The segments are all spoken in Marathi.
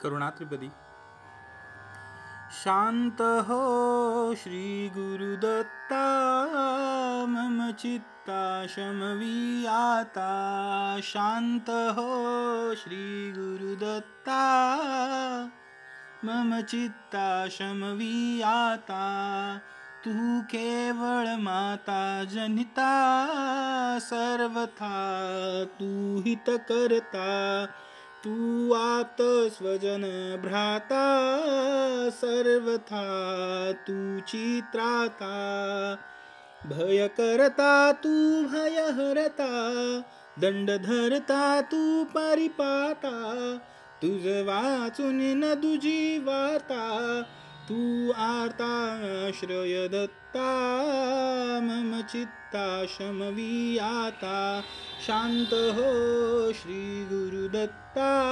करुणात्रिपदी। शांत हो श्री गुरुदत्ता, मम चित्ता शमवी आता। शांत हो श्री गुरुदत्ता, मम चित्ता शमवी आता। तू केवळ माता जनिता, सर्वथा तू हित करता। तू आप्त स्वजन भ्राता, सर्वथा तूची त्राता। भय करता तू भय हरता, दंड धरता तू परिपाता। तुझ वाचून न तुझी वार्ता, तू आर्ता आश्रय दत्ता। मम चित्ता शमवी आता। शांत हो श्री गुरुदत्ता,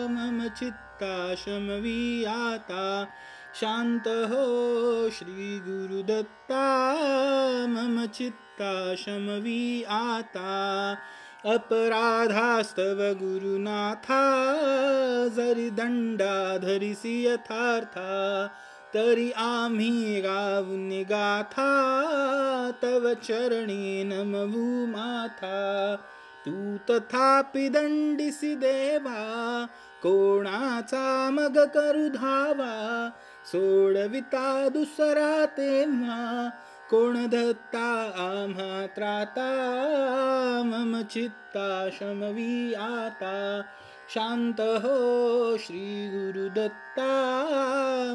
मम चित्ता शमवी आता। शांत हो श्री गुरुदत्ता, मम चित्ता शमवी आता। अपराधास्तव गुरुनाथा, जरी दंडा धरिसी यथार्था। तरी आम्ही गाऊन गाथा, तव चरणी नमवू माथा। तू तथापि दंडिसी देवा, कोणाचा मग करू धावा। सोडविता दुसरा तेव्हा, कोण दत्ता आम्हा त्राता। मम चित्ता शमवी आता। शांत हो श्री गुरुदत्ता,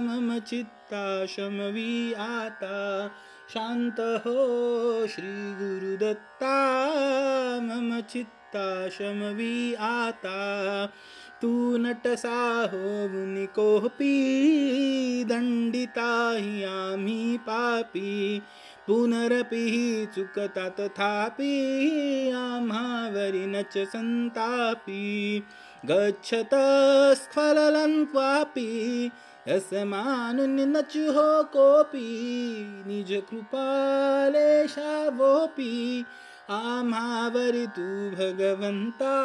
मम चित्ता शमवी आता। शांत हो श्री गुरुदत्ता, मम चित्ता शमवी आता। तू नटसा होऊन कोपी, दंडिताही आम्ही पापी। पुनरपि चुकता तथापि, आम्हावरी नच संतापी। गच्छत स्खलनं क्वापि, असमानुन नच हो कोपी। निज कृपालेशावोपी, आम्हावरी तू भगवंता।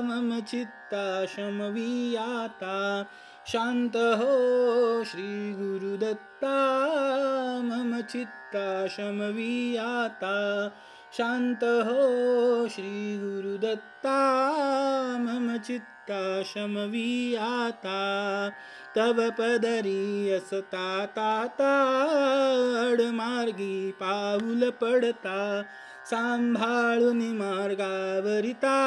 मम चित्ता शमवी आता। शांत हो श्री गुरुदत्ता, मम चित्ता शमवी आता। शांत हो श्री गुरुदत्ता, मम चित्ता शमवी आता। तव पदरी असता ताता, अडमार्गी पाऊल पडता। सांभाळून मार्गावरिता,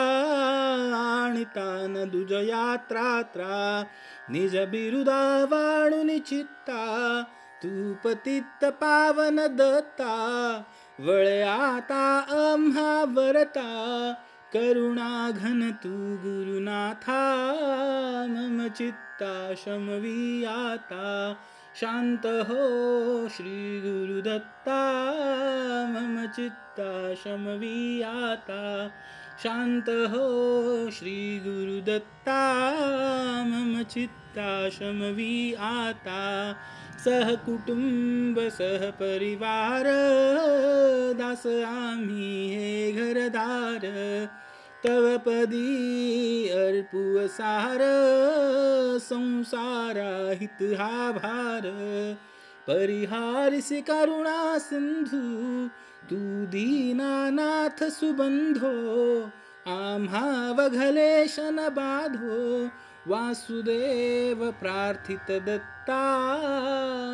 आणिता न दुज यात्रात्रा। निज बिरुदा वाढून चित्ता, तू पतित पावन दत्ता। वळे आता आम्हा वरता, करुणा घन तू गुरुनाथा। मम चित्ता शमवी आता। शांत हो श्री गुरुदत्ता, मम चित्ता शमवी आता। शांत हो श्री गुरुदत्ता, मम चित्ता शमवी आता। सहकुटुंब सहपरिवार, दास आम्ही हे घरदार। तव पदी अर्पू सार, संसारा हित हा भार। परिहारिसी करुणा सिंधू, तू दीनानाथ सुबंधो। आम्हा वघलेशन बाधो, वासुदेव प्रार्थित दत्ता।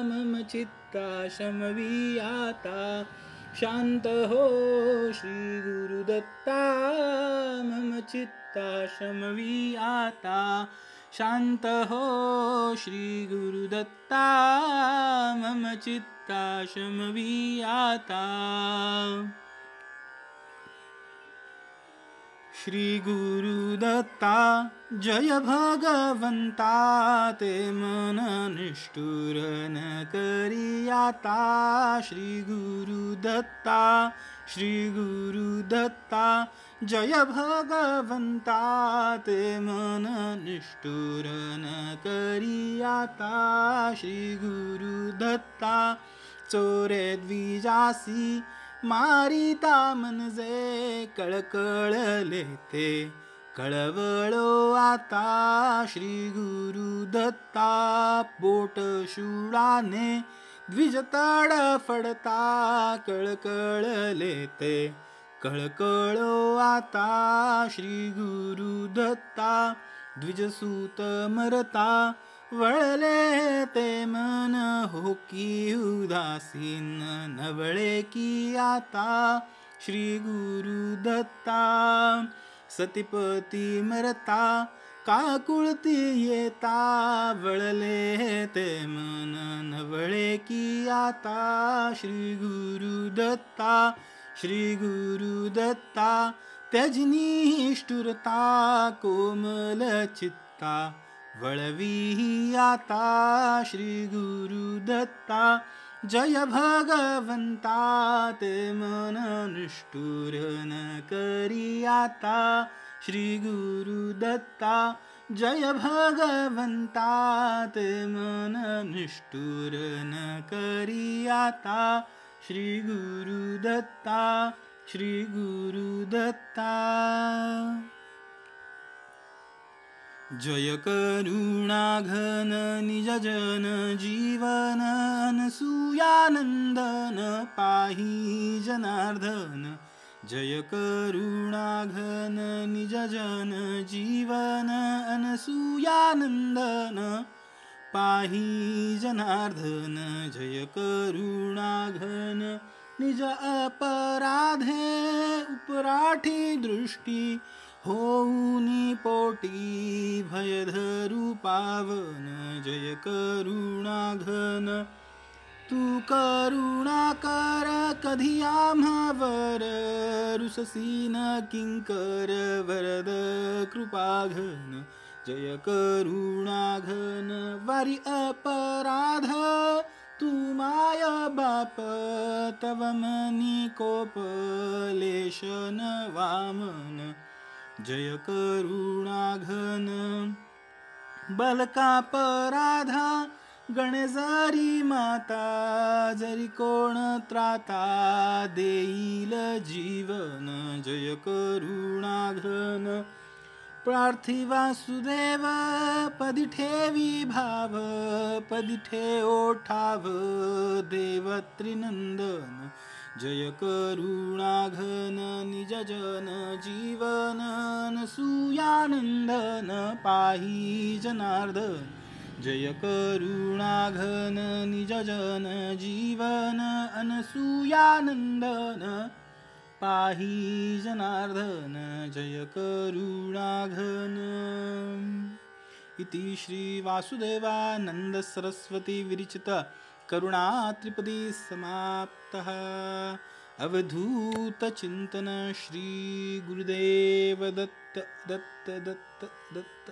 मम चित्ता शमवी आता। शांत हो श्री गुरुदत्ता, मम चित्ता शमवी आता। शांत हो श्री गुरुदत्ता, मम चित्ता शमवी आता। श्री गुरुदत्ता जय भगवंता, ते मन निष्ठुर न करी आता। श्री गुरुदत्ता, श्री गुरुदत्ता जय भगवंता, ते मन निष्ठुर न करी आता। श्री गुरुदत्ता चोरे द्विजासी, मारिता म्हणजे कळकळले ते। कळवळो आता श्री गुरुदत्ता बोट शूळाने द्विज तडफडता कळकळले ते कळकळो आता श्री गुरुदत्ता द्विजसूत मरता वळले ते मन हो की उदासीन नवळे की आता श्री गुरुदत्ता सतीपती मरता काकुळती येता वळले ते मन नवळे की आता श्री गुरुदत्ता श्री गुरुदत्ता त्यजनी निष्ठुरता कोमल चित्ता वळवी आता श्री गुरुदत्ता जय भगवंता ते मन निष्ठुर न करी आता श्री गुरुदत्ता जय भगवंता ते मन निष्ठुर न करी आता श्री गुरुदत्ता श्री गुरुदत्ता जय करुणाघन निज जन जीवन अनसूयानंदन पाही जनार्दन जय करुणाघन निज जन जीवन अनसूयानंदन पाही जनार्दन जय करुणाघन निज अपराधे उपराठी दृष्टी होऊनी पोटी भयधरू पावन जय करुणाघन तू करुणा कर कधी आम्हावर रुससीन किंकर वरद कृपाघन जय करुणाघन वारी अपराध तू माय बाप तव मनी कोपलेशन वामन जय करुणाघन बलका पराधा गणेजरी माता जरी कोण त्राता देईल जीवन जय करुणाघन प्रार्थी वासुदेव पदी ठेवी भाव पदी ठेवो ठाव देव त्रिनंदन जय करुणाघन निज जन जीवन अनसूयानंदन पाही जनार्दन जय करुणाघन निज जन जीवन अनसूयानंदन पाही जनार्दन जय करुणाघन इति श्री वासुदेवानंद सरस्वती विरचित करुणा त्रिपदी समाप्तः अवधूत चिंतन श्री गुरुदेव दत्त दत्त दत्त दत्त